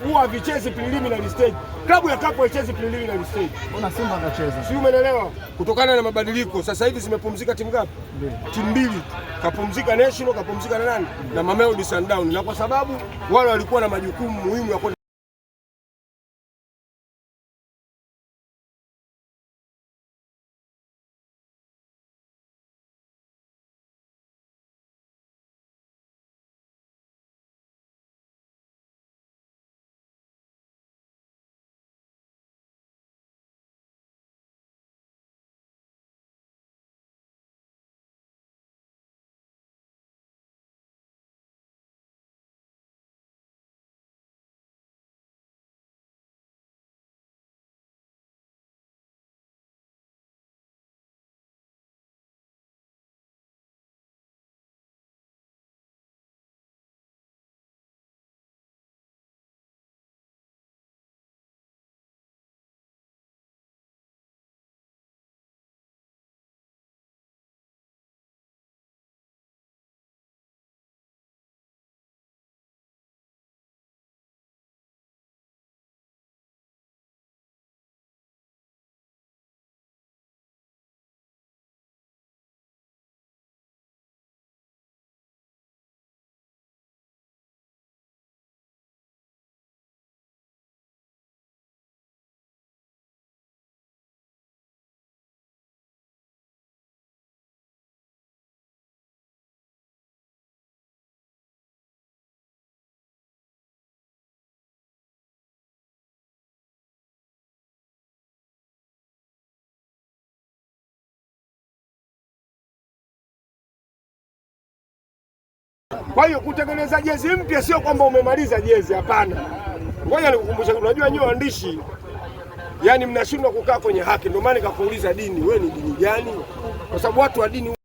huwa vichezi preliminary stage. Klabu ya Kapo haichezi preliminary stage. Mbona Simba anacheza? Si umeelewa? Kutokana na mabadiliko. Sasa hivi zimepumzika timu ngapi? Timu mbili. Kapumzika National, kapumzika na nani? Na Mamelodi Sundowns. Na kwa sababu wale walikuwa na majukumu muhimu ya Kwa hiyo kutengeneza jezi mpya sio kwamba umemaliza jezi, hapana. Ngoja nikukumbushe, unajua nyinyi waandishi yani mnashindwa kukaa kwenye haki. Ndio maana nikakuuliza dini, wewe ni dini gani? Kwa sababu watu wa dini